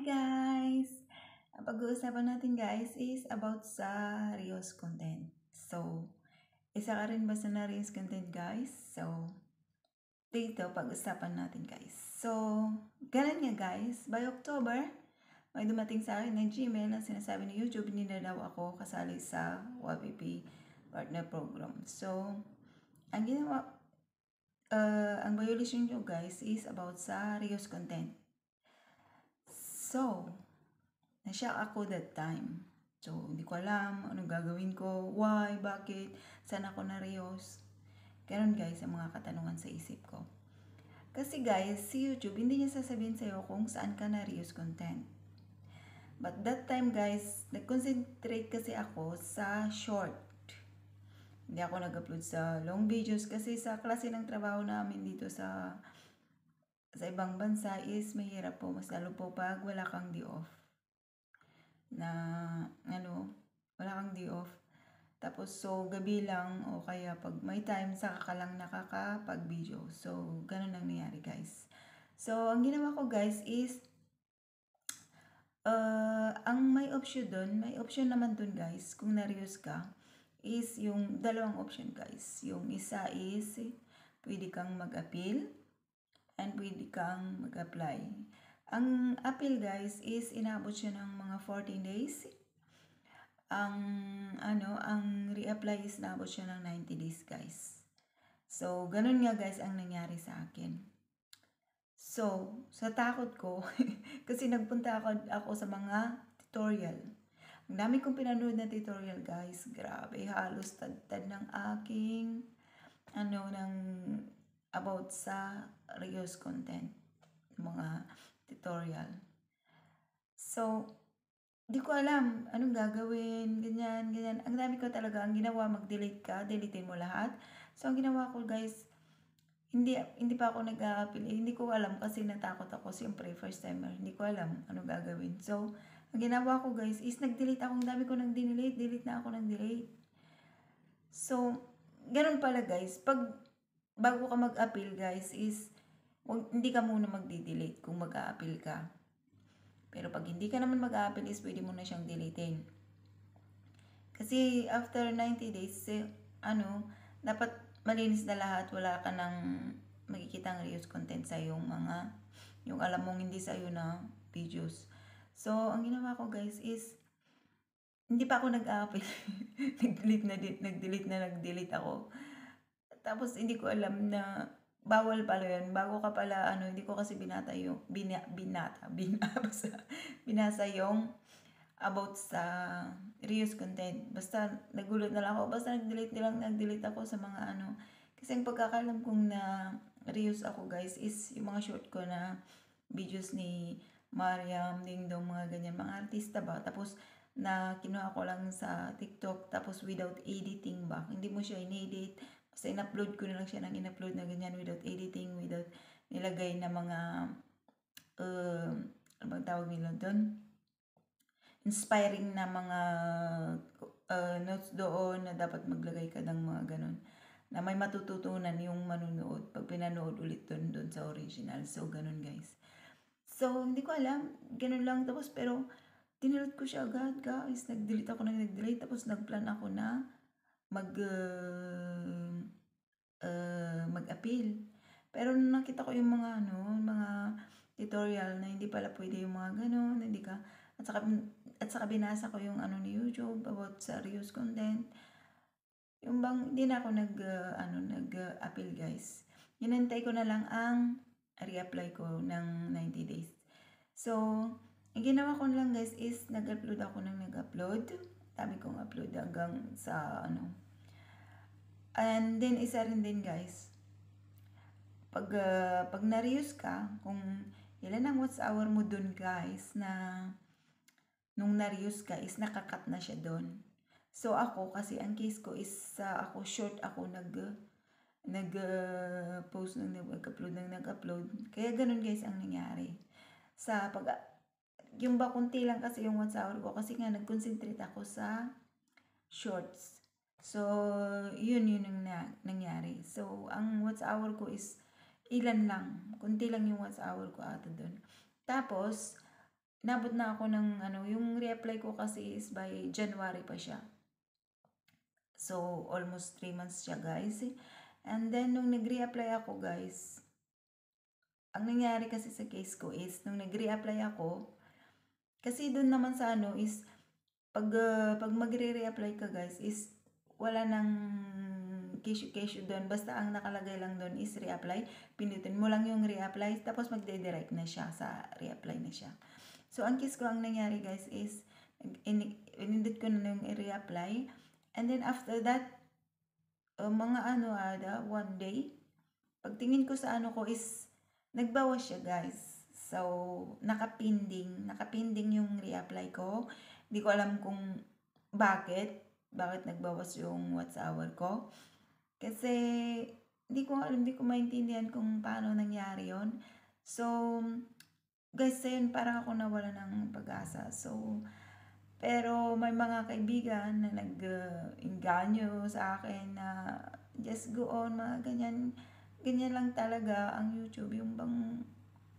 guys! Ang pag-uusapan natin guys is about sa Reels content. So, isa ka rin ba sa na Reels content guys? So, dito pag-usapan natin guys. So, ganun nga guys, by October, may dumating sa akin na Gmail na sinasabi ni YouTube, hindi na daw ako kasali sa YPP Partner Program. So, ang ginawa, ang violation nyo guys is about sa Reels content. So, na-shock ako that time. So, hindi ko alam anong gagawin ko, why, bakit, saan ako na-reels. Ganun guys, ang mga katanungan sa isip ko. Kasi guys, si YouTube, hindi niya sasabihin sa'yo kung saan ka na-reels content. But that time guys, nag-concentrate kasi ako sa short. Hindi ako nag-upload sa long videos kasi sa klase ng trabaho namin dito sa ibang bansa is mahirap po, mas lalo po pag wala kang day off. Na wala kang day off. Tapos so gabi lang o kaya pag may time saka ka lang nakakapag-video. So ganun ang nangyari guys. So ang ginawa ko guys is ang may option naman dun guys kung na-reels ka is yung dalawang option guys. Yung isa is pwede kang mag-appeal and pwede kang mag-apply. Ang appeal guys is inabot siya ng mga 14 days. Ang re-apply is inabot siya ng 90 days guys. So, ganun nga guys ang nangyari sa akin. So, sa takot ko, kasi nagpunta ako sa mga tutorial. Ang dami kong pinanood na tutorial guys. Grabe, halos tad ng aking about sa Reels content. Mga tutorial. So, di ko alam anong gagawin, ganyan. Ang dami ko talaga, ang ginawa, mag-delete ka, deletein mo lahat. So, ang ginawa ko guys, hindi pa ako nag-a-appeal. Hindi ko alam kasi natakot ako. Siyempre, first timer, hindi ko alam anong gagawin. So, ang ginawa ko guys is nag-delete ako. Ang dami ko nag-delete. Delete na ako nag-delete. So, ganun pala guys. Bago ka mag-appeal guys is, hindi ka muna mag-delete kung mag-a-appeal ka. Pero pag hindi ka naman mag-a-appeal is pwede mo na siyang deletein. Kasi after 90 days, dapat malinis na lahat. Wala ka nang makikita ang reuse content sa yung alam mong hindi sa'yo na videos. So, ang ginawa ko guys is, hindi pa ako nag-a-appeal. nag-delete ako. Tapos hindi ko alam na bawal pala yun. Bago ka pala, hindi ko kasi binasa yung about sa reuse content. Basta nagulat na lang ako. Basta nag-delete ako sa mga Kasi ang pagkakalam kong na reuse ako guys is yung mga short ko na videos ni Mariam, Dingdong, mga ganyan. Mga artista ba? Tapos na kinuha ko lang sa TikTok. Tapos without editing ba? Hindi mo siya in-edit. Basta in-upload ko na lang siya ng in-upload na ganyan without editing, without nilagay na mga ano bang tawag nila doon? Inspiring na mga notes doon na dapat maglagay ka ng mga ganun. Na may matututunan yung manunood pag pinanood ulit doon sa original. So, ganun guys. So, hindi ko alam. Ganun lang. Tapos, pero, dinelete ko siya agad guys. Nag-delete ako nag-delete. Tapos, nagplan ako na mag-appeal. Pero nung nakita ko yung mga tutorial na hindi pala pwede yung mga ganun, hindi ka, at saka binasa ko yung ni YouTube about sa reuse content. Yung bang, hindi na ako nag-appeal guys. Hinantay ko na lang ang re-apply ko ng 90 days. So, ang ginawa ko lang guys is nag-upload ako ng nag-upload. Sabi kong upload hanggang sa And then, isa rin din guys, pag na-reuse ka, kung ilan ang watch hour mo dun guys, na nung na-reuse ka is nakakat na siya dun. So ako, kasi ang case ko is ako short ako nag-post nag-upload. Kaya ganun guys ang nangyari. Yung ba kunti lang kasi yung watch hour ko kasi nga nag-concentrate ako sa shorts. So, yun ang nangyari. So, ang watch hour ko is ilan lang. Kunti lang yung watch hour ko ata doon. Tapos, inabot na ako ng ano, yung re-apply ko kasi is by January pa siya. So, almost 3 months siya, guys. And then, nung nag-re-apply ako, guys, ang nangyari kasi sa case ko is, nung nag-re-apply ako, kasi doon naman sa ano is, pag magre-re-apply ka, guys, is wala nang kesyo-kesyo doon. Basta ang nakalagay lang doon is re-apply. Pinutin mo lang yung re-apply, tapos magde-direct na siya sa re-apply na siya. So, ang case ko, ang nangyari, guys, is, inindot ko na yung re-apply. And then, after that, mga ano, one day, pagtingin ko sa ano ko is, nagbawas siya, guys. So, nakapinding yung re-apply ko. Hindi ko alam kung bakit nagbawas yung watch hour ko. Kasi, hindi ko maintindihan kung paano nangyari yon. So, guys, ayun, parang ako nawala ng pag-asa. So, pero may mga kaibigan na nag-inganyo sa akin na just go on, mga ganyan. Ganyan lang talaga ang YouTube, yung bang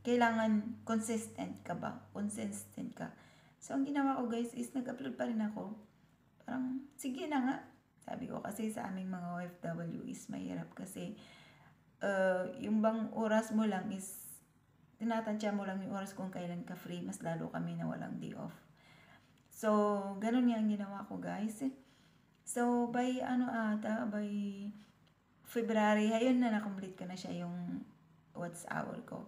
kailangan consistent ka ba? Consistent ka. So, ang ginawa ko, guys, is nag-upload pa rin ako. Parang, sige na nga. Sabi ko kasi sa aming mga OFW is mahirap kasi yung bang oras mo lang is tinatansya mo lang yung oras kung kailan ka free. Mas lalo kami na walang day off. So, ganun nga ang ginawa ko, guys. So, by February, ayun na, na-complete ko na siya yung watch hour ko.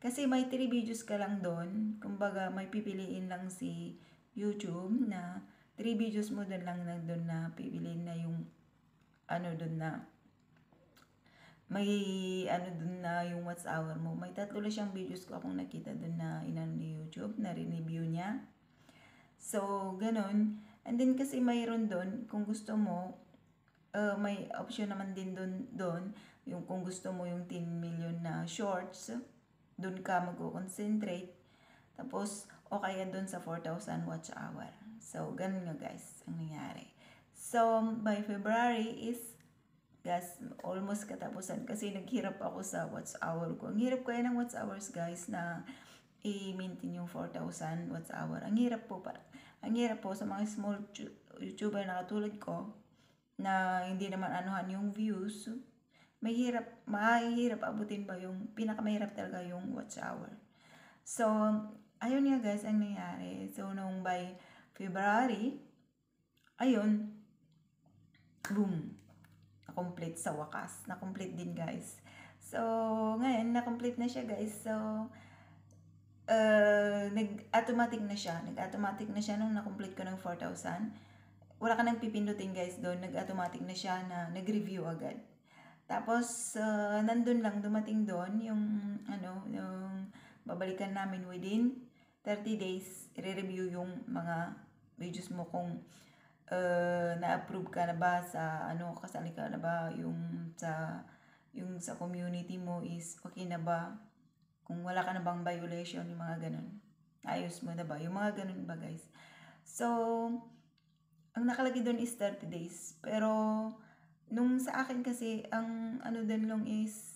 Kasi may 3 videos ka lang doon. Kumbaga, may pipiliin lang si YouTube na 3 videos mo doon lang doon na pipiliin na yung ano doon na may ano doon na yung watch hour mo. May 3 lang siyang videos ko akong nakita doon na inano ni YouTube, na review niya. So, ganun. And then kasi mayroon doon, kung gusto mo, may option naman din doon, yung kung gusto mo yung 10 million na shorts, doon ka mag-concentrate. Tapos, o kaya doon sa 4,000 watch hour. So, ganun nga, guys, ang nangyari. So, by February is, guys, almost katapusan kasi naghirap ako sa watch hour ko. Ang hirap kaya ng watch hours, guys, na i-maintain yung 4,000 watch hour. Ang hirap po sa mga small YouTuber na katulad ko, na hindi naman anuhan yung views, mahirap abutin pa yung pinakamahirap talaga yung watch hour. So, ayun nga, guys, ang nangyari. So, nung by February, ayun, boom, na-complete sa wakas. Na-complete din, guys. So, ngayon, na-complete na siya, guys. So, nag-automatic na siya. Nag-automatic na siya nung na-complete ko ng 4,000. Wala ka nang pipindutin, guys, doon. Nag-automatic na siya na nag-review agad. Tapos, nandun lang, dumating doon yung, yung babalikan namin within 30 days, i-review yung mga videos mo kung na-approve ka na ba sa, kasali ka na ba, yung sa community mo is okay na ba, kung wala ka na bang violation, yung mga ganun. Ayos mo na ba? Yung mga ganun ba, guys? So, ang nakalagay doon is 30 days. Pero, nung sa akin kasi, ang din lang is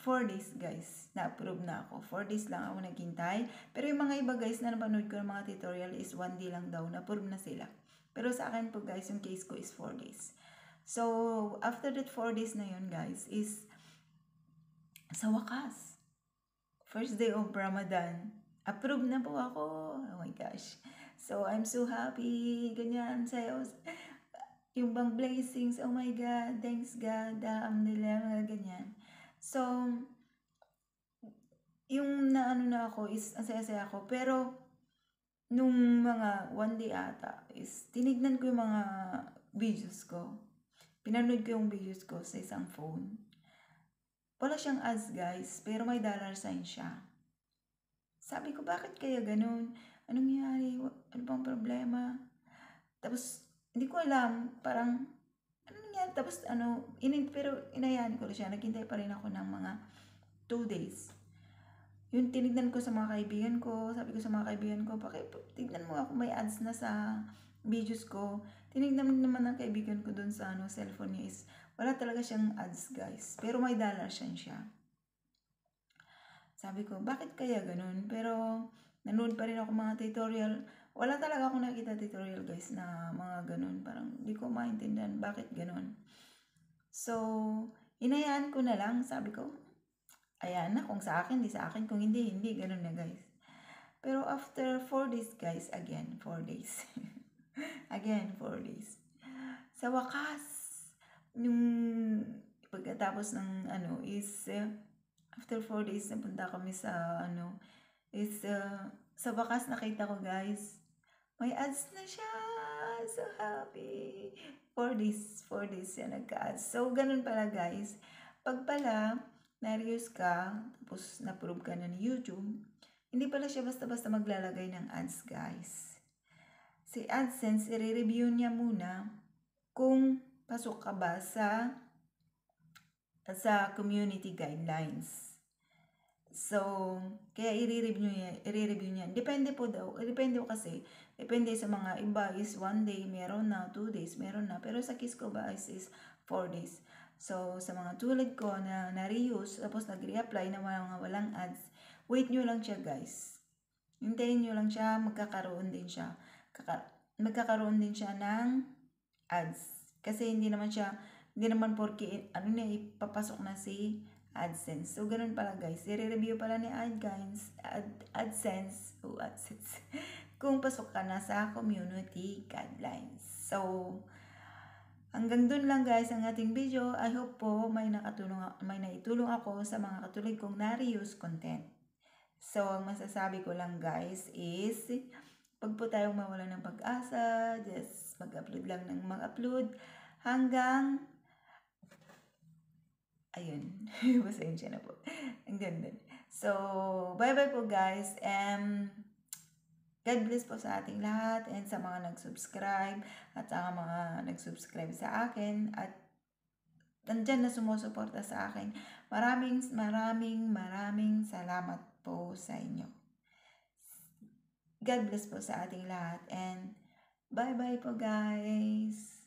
4 days, guys. Na-approve na ako. 4 days lang ako naghintay. Pero yung mga iba, guys, na napanood ko ng mga tutorial is 1 day lang daw. Na-approve na sila. Pero sa akin po, guys, yung case ko is 4 days. So, after that 4 days na yun, guys, is sa wakas, first day of Ramadan, approve na po ako. Oh my gosh. So, I'm so happy. Ganyan, sa'yo. Yung bang blessings, oh my God, thanks God, alhamdulillah, mga ganyan. So, yung na ako is, ang saya-saya ako. Pero, nung mga 1 day ata, is tinignan ko yung mga videos ko. Pinanood ko yung videos ko sa isang phone. Wala siyang ads, guys, pero may dollar sign siya. Sabi ko, bakit kaya ganun? Anong nangyari? Ano bang problema? Tapos, hindi ko alam, parang, ano nangyari? Tapos, pero inayaan ko siya. Naghintay pa rin ako ng mga 2 days. Yung tinignan ko sa mga kaibigan ko, sabi ko sa mga kaibigan ko, tignan mo ako, may ads na sa videos ko. Tinignan naman ng kaibigan ko dun sa cellphone niya is, wala talaga siyang ads, guys. Pero may dollar sign siya. Sabi ko, bakit kaya ganun? Pero, nanood pa rin ako mga tutorial. Wala talaga akong nakita tutorial guys na mga ganun. Parang di ko maintindihan bakit ganun. So, hinayaan ko na lang. Sabi ko, ayan na, kung sa akin, di sa akin. Kung hindi, hindi. Ganun na guys. Pero after 4 days guys, again, 4 days. Again, 4 days. Sa wakas, yung pagkatapos ng is after 4 days napunta kami sa sa wakas nakita ko guys, may ads na siya. So happy. 4 days siya nagka-ads. So ganun pala guys. Pag pala na-reuse ka, tapos na-prove ka na ni YouTube, hindi pala siya basta-basta maglalagay ng ads guys. Si AdSense, i-review niya muna kung pasok ka ba sa community guidelines. So, kaya i-review niya. Depende po daw. Depende po kasi. Depende sa mga iba is 1 day, meron na. 2 days, meron na. Pero sa case ko ba is 4 days. So, sa mga tulad ko na na-reuse, tapos nag-reapply na walang ads, wait nyo lang siya guys. Hintayin nyo lang siya, magkakaroon din siya ng ads. Kasi hindi naman porke ipapasok na si AdSense. So, ganun pala guys. I-review pala ni AdSense kung pasok ka na sa community guidelines. So, hanggang dun lang guys ang ating video. I hope po may naitulong ako sa mga katulad kong na-reuse content. So, ang masasabi ko lang guys is, pag po tayong mawala ng pag-asa, just mag-upload lang ng mag-upload hanggang ayun, pasensya na po. Ang ganda. So, bye-bye po guys. God bless po sa ating lahat and sa mga nag-subscribe at sa mga nag-subscribe sa akin at nandyan na sumusuporta sa akin. Maraming salamat po sa inyo. God bless po sa ating lahat and bye-bye po guys.